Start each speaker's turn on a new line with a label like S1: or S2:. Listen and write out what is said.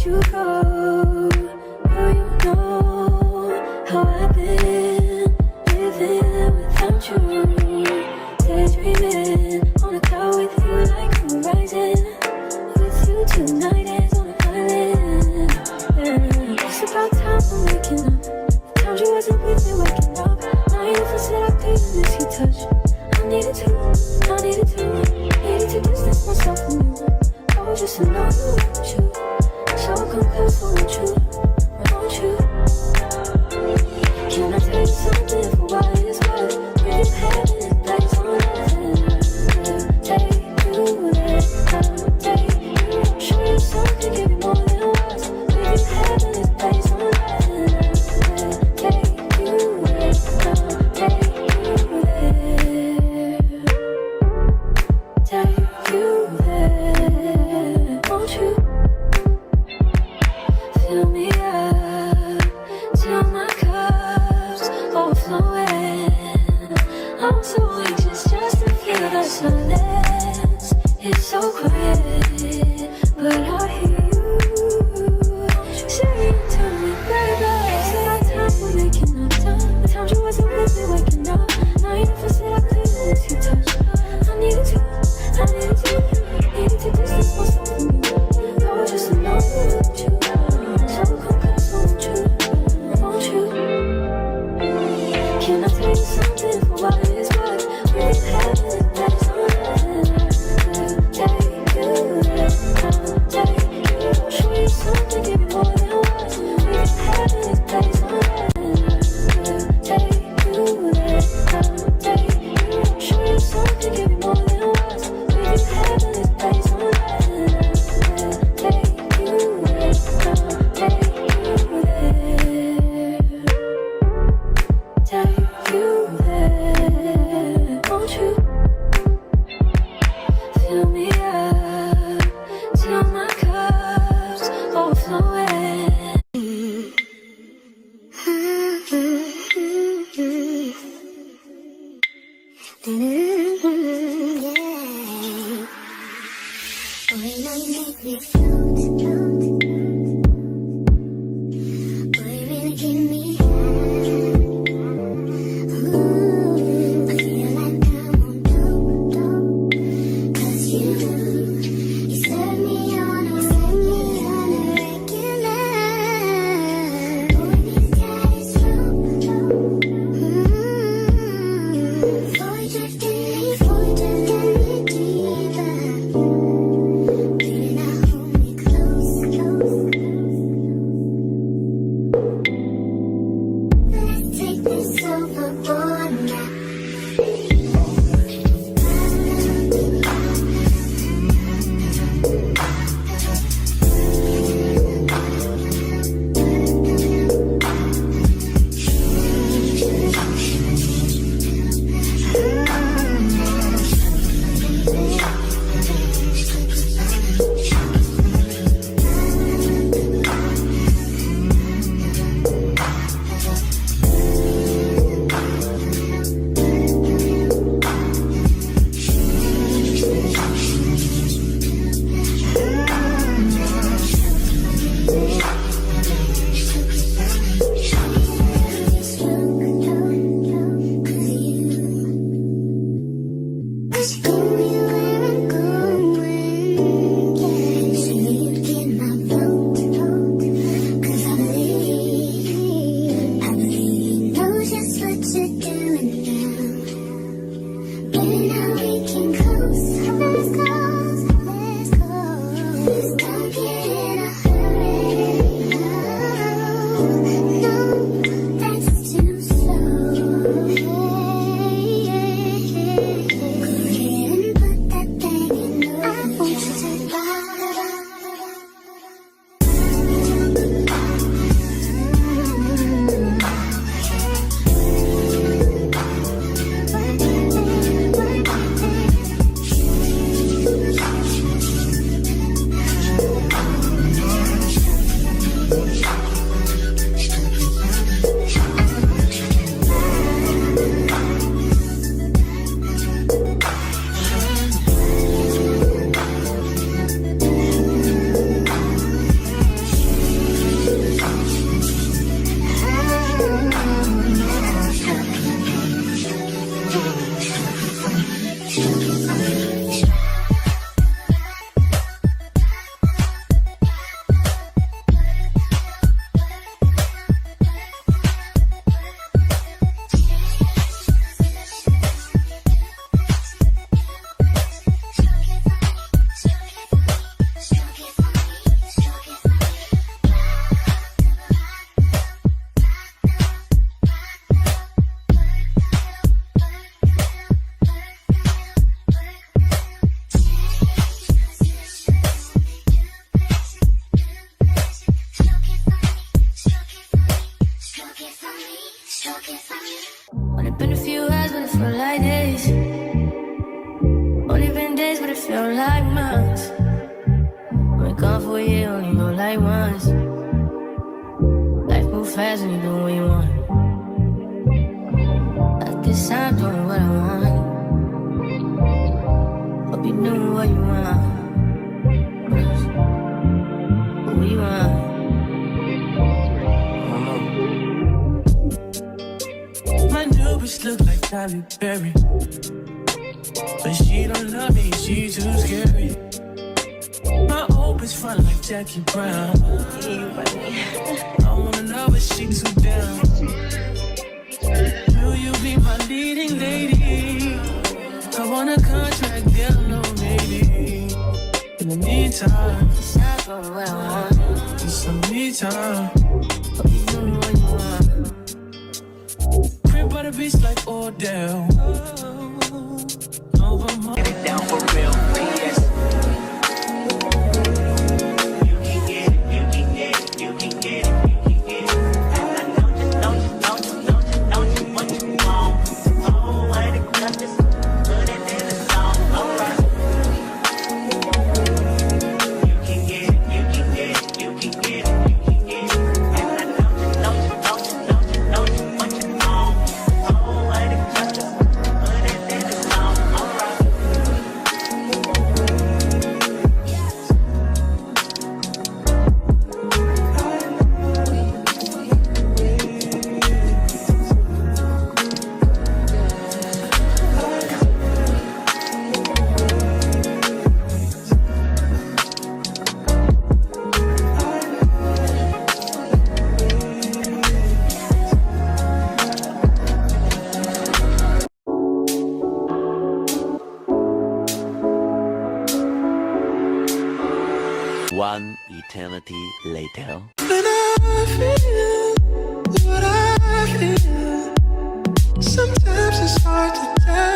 S1: you go? Oh, you know how I've been living without you. Daydreaming on a cloud with you like horizon. With you tonight is on an island. Yeah. It's about time I'm waking up. The times you wasn't with me waking up. Now you feel said I couldn't miss your touch. I needed to distance myself from you. I was just in love with you. So come close, won't you? Won't you? Can I tell you something for what it's worth? We've had this place on earth, and I'll take you there. I'll take you. Show you something, give you more than words. We've had this place on earth, and I'll take you there. I'll take you there. Take you there. Won't you? Fill me up till my cup's overflowing. I'm so anxious just to feel the silence. It's so quiet, but I hear you saying to me, baby. Said I time for making up time. The times you wasn't with me waking up. Now you never said I couldn't miss your touch. I needed to distance myself from you. I was just alone with you. So come close, won't you? Won't you? Can I tell you something for what it's worth? We've had this place on earth, and I'll take you it feel like months. Went gone for a year, only know like once. Life move fast and you do what you want. At this time, doing what I want. Hope you doing what you want. What you want?
S2: My new bitch look like Tyler Perry, but she don't love me, she too scary. My old bitch front like Jackie Brown. I wanna know if she too down. Will you be my leading lady? I want a contract, girl, no maybe. In the meantime,
S1: It's not for what I want.
S2: it's some me time.
S1: Hope you doing what you want.
S2: Crib by the beach like Odell. Over my
S3: Get it down for real, PS. You can get it, you can get it, you can get it, you can get it. And don't you what you want. Oh, why the cut this? Put it in the song, alright. You can get it, you can get it, you can get it, you can get it. And don't you what you want. Oh, why the cut this? Put it in the song, alright.
S4: One eternity later.
S2: When I feel what I feel, sometimes it's hard to tell.